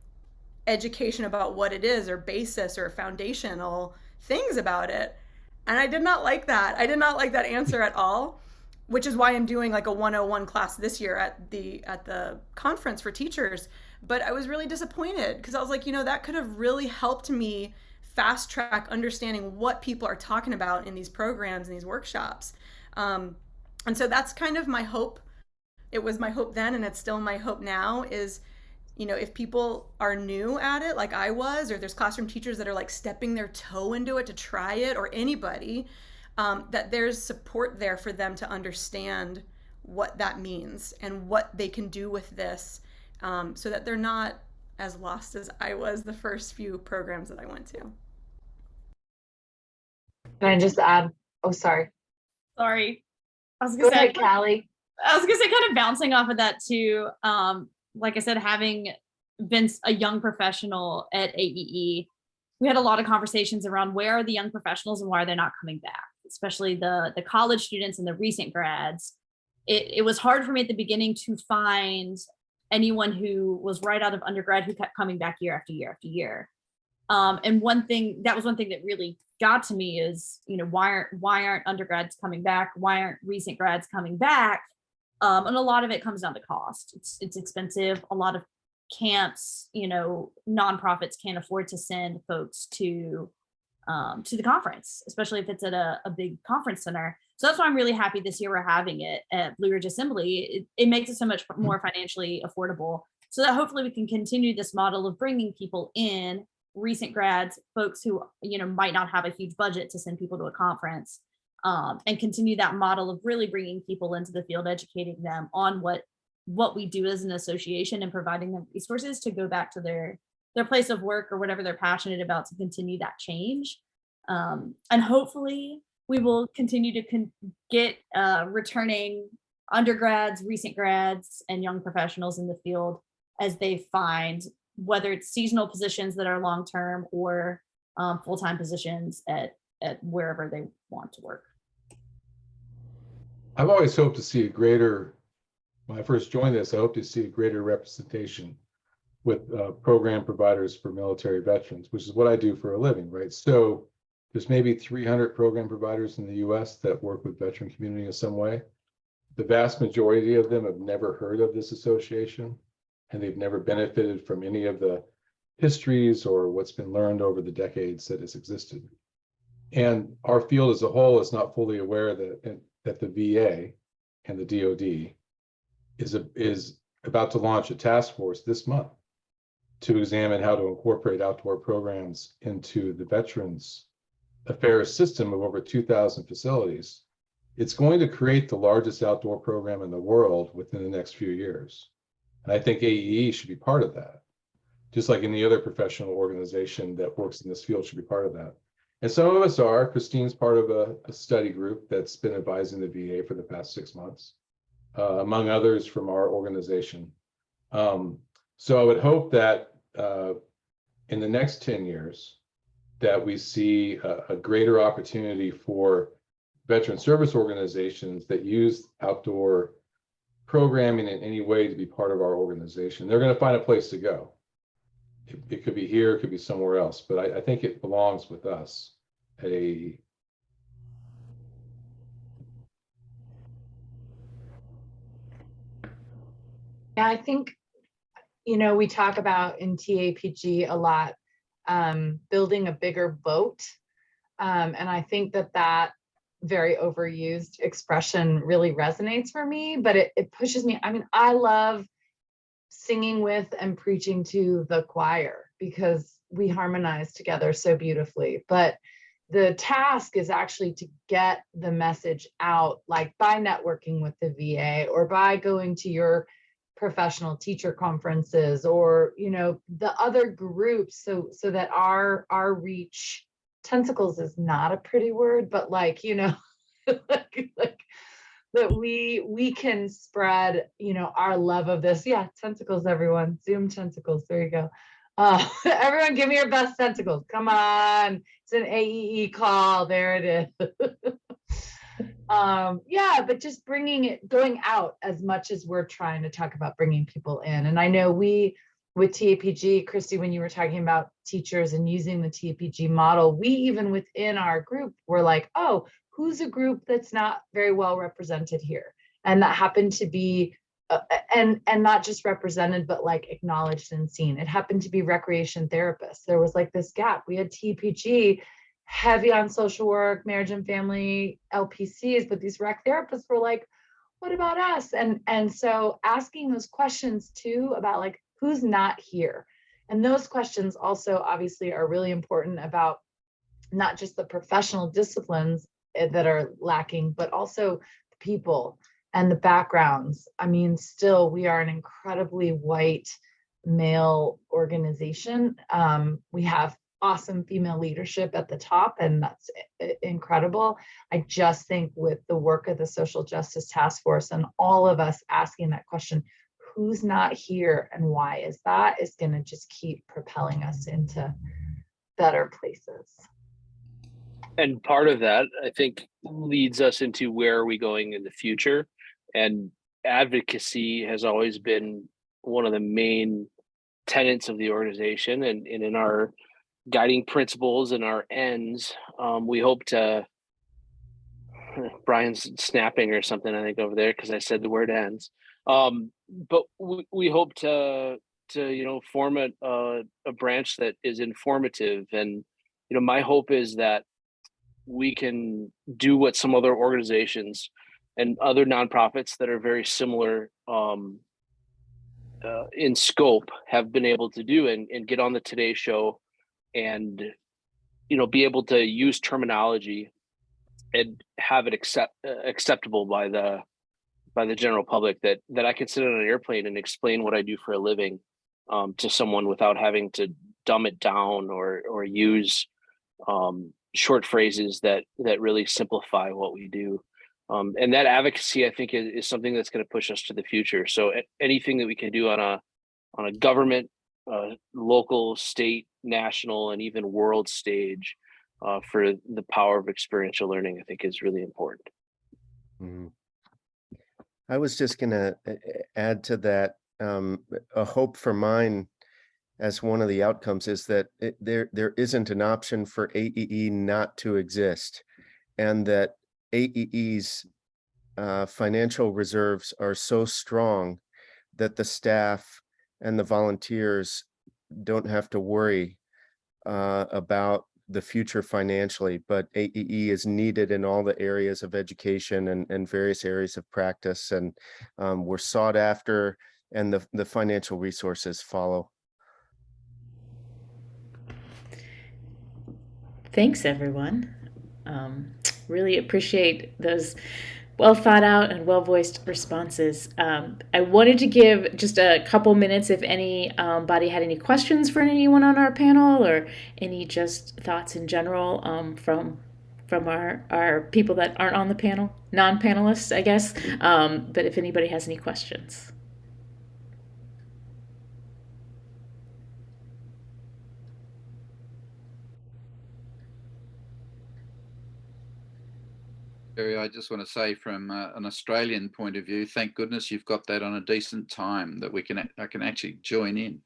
education about what it is, or basis, or foundational things about it. And I did not like that. I did not like that answer at all, which is why I'm doing like a 101 class this year at the conference for teachers. But I was really disappointed, because I was like, that could have really helped me fast track understanding what people are talking about in these programs and these workshops. And so that's kind of my hope. It was my hope then, and it's still my hope now, is, you know, if people are new at it like I was, or there's classroom teachers that are like stepping their toe into it to try it, or anybody, that there's support there for them to understand what that means and what they can do with this, so that they're not as lost as I was the first few programs that I went to. Can I just add? Oh, sorry. Sorry. I was Go gonna say, ahead, Callie. I was gonna say, kind of bouncing off of that too. Like I said, having been a young professional at AEE, we had a lot of conversations around where are the young professionals and why are they not coming back, especially the college students and the recent grads. It was hard for me at the beginning to find anyone who was right out of undergrad who kept coming back year after year after year. And one thing that really got to me is, you know, why aren't undergrads coming back? Why aren't recent grads coming back? And a lot of it comes down to cost. It's expensive. A lot of camps, you know, nonprofits can't afford to send folks to the conference, especially if it's at a big conference center. So that's why I'm really happy this year we're having it at Blue Ridge Assembly. It makes it so much more financially affordable, so that hopefully we can continue this model of bringing people in, recent grads, folks who, you know, might not have a huge budget to send people to a conference, and continue that model of really bringing people into the field, educating them on what we do as an association, and providing them resources to go back to their place of work or whatever they're passionate about to continue that change. And hopefully we will continue to get returning undergrads, recent grads, and young professionals in the field as they find, whether it's seasonal positions that are long-term or full-time positions at wherever they want to work. I've always hoped to see when I first joined this, I hope to see a greater representation with program providers for military veterans, which is what I do for a living, right? So there's maybe 300 program providers in the US that work with veteran community in some way. The vast majority of them have never heard of this association, and they've never benefited from any of the histories or what's been learned over the decades that has existed. And our field as a whole is not fully aware that the VA and the DoD is about to launch a task force this month to examine how to incorporate outdoor programs into the Veterans Affairs system of over 2,000 facilities. It's going to create the largest outdoor program in the world within the next few years. And I think AEE should be part of that, just like any other professional organization that works in this field should be part of that. And some of us are. Christine's part of a study group that's been advising the VA for the past 6 months, among others from our organization. So I would hope that in the next 10 years, that we see a greater opportunity for veteran service organizations that use outdoor programming in any way to be part of our organization. They're going to find a place to go. It could be here, it could be somewhere else, but I think it belongs with us at AEE. Yeah, I think, you know, we talk about in TAPG a lot, building a bigger boat. And I think that very overused expression really resonates for me, but it pushes me. I mean, I love singing with and preaching to the choir because we harmonize together so beautifully. But the task is actually to get the message out, like by networking with the VA or by going to your professional teacher conferences, or, you know, the other groups, so that our reach, tentacles is not a pretty word, but like, you know, like that we can spread, you know, our love of this. Yeah, tentacles, everyone. Zoom tentacles. There you go. Everyone give me your best tentacles. Come on. It's an AEE call. There it is. Yeah, but just going out as much as we're trying to talk about bringing people in. And I know with TAPG, Christy, when you were talking about teachers and using the TAPG model, we even within our group were like, oh, who's a group that's not very well represented here? And that happened to be and not just represented, but like acknowledged and seen. It happened to be recreation therapists. There was like this gap. We had TPG heavy on social work, marriage and family, LPCs, but these rec therapists were like, what about us? And so asking those questions too about like, who's not here? And those questions also obviously are really important about not just the professional disciplines that are lacking, but also the people and the backgrounds. I mean, still, we are an incredibly white male organization. We have awesome female leadership at the top, and that's incredible. I just think with the work of the Social Justice Task Force and all of us asking that question, who's not here and why is that, is going to just keep propelling us into better places. And part of that, I think, leads us into where are we going in the future. And advocacy has always been one of the main tenets of the organization, and in our guiding principles and our ends, we hope to, Brian's snapping or something, I think, over there because I said the word ends. But we hope to form a branch that is informative. And my hope is that we can do what some other organizations and other nonprofits that are very similar in scope have been able to do, and get on the Today Show and be able to use terminology and have it acceptable by the general public, that I can sit on an airplane and explain what I do for a living to someone without having to dumb it down or use short phrases that really simplify what we do. And that advocacy, I think, is something that's going to push us to the future. So anything that we can do on a government, local, state, national, and even world stage for the power of experiential learning, I think, is really important. Mm-hmm. I was just going to add to that. A hope for mine as one of the outcomes is that there isn't an option for AEE not to exist, and that AEE's financial reserves are so strong that the staff and the volunteers don't have to worry about the future financially, but AEE is needed in all the areas of education and various areas of practice, and we're sought after, and the financial resources follow. Thanks, everyone. Really appreciate those well thought out and well voiced responses. I wanted to give just a couple minutes if anybody had any questions for anyone on our panel, or any just thoughts in general from our people that aren't on the panel, non-panelists, I guess. But if anybody has any questions. I just want to say, from an Australian point of view, thank goodness you've got that on a decent time that I can actually join in.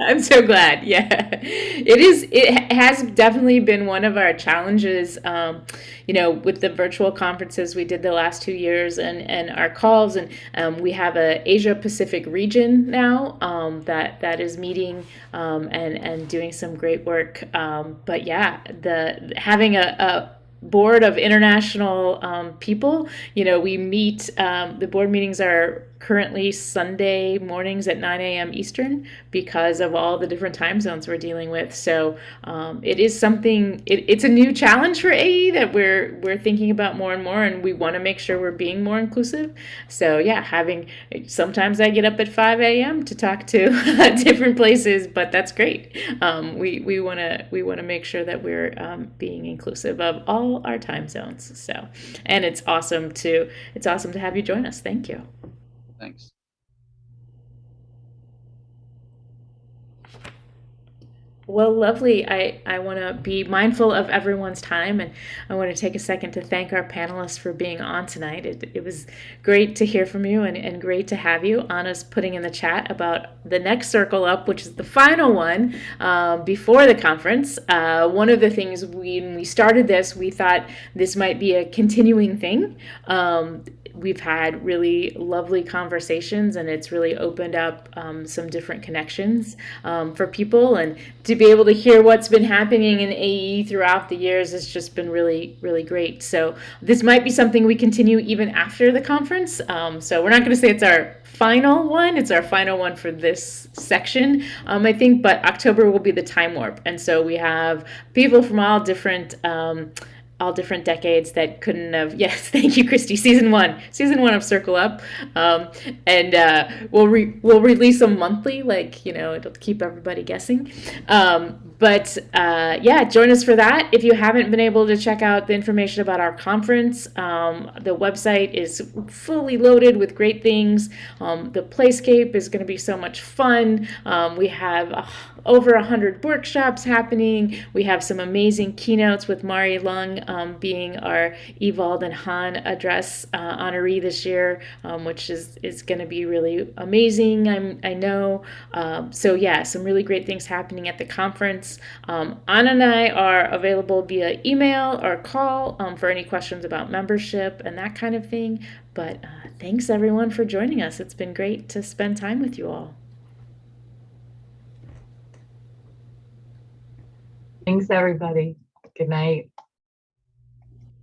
I'm so glad. Yeah, it has definitely been one of our challenges, with the virtual conferences we did the last 2 years and our calls. And we have a Asia Pacific region now that is meeting and doing some great work. But yeah, having a board of international people, we meet, the board meetings are currently Sunday mornings at 9 a.m. Eastern because of all the different time zones we're dealing with. So it is something, it's a new challenge for AE that we're thinking about more and more, and we want to make sure we're being more inclusive. So yeah, sometimes I get up at 5 a.m. to talk to different places, but that's great. We want to make sure that we're being inclusive of all our time zones. So, and it's awesome to have you join us. Thank you. Thanks. Well, lovely. I want to be mindful of everyone's time, and I want to take a second to thank our panelists for being on tonight. It was great to hear from you and great to have you. Anna's putting in the chat about the next circle up, which is the final one before the conference. One of the things when we started this, we thought this might be a continuing thing. we've had really lovely conversations, and it's really opened up some different connections for people. And to be able to hear what's been happening in AE throughout the years has just been really, really great. So this might be something we continue even after the conference. So we're not going to say it's our final one. It's our final one for this section, I think, but October will be the time warp. And so we have people from all different decades that couldn't have. Yes, thank you, Christy. Season one of Circle Up, and we'll release them monthly, like, it'll keep everybody guessing. But join us for that. If you haven't been able to check out the information about our conference, the website is fully loaded with great things. The Playscape is going to be so much fun. We have over 100 workshops happening. We have some amazing keynotes with Mari Lung being our Ewald and Hahn address honoree this year, which is going to be really amazing, I know. So yeah, some really great things happening at the conference. Anna and I are available via email or call for any questions about membership and that kind of thing. But thanks everyone for joining us. It's been great to spend time with you all. Thanks, everybody. Good night.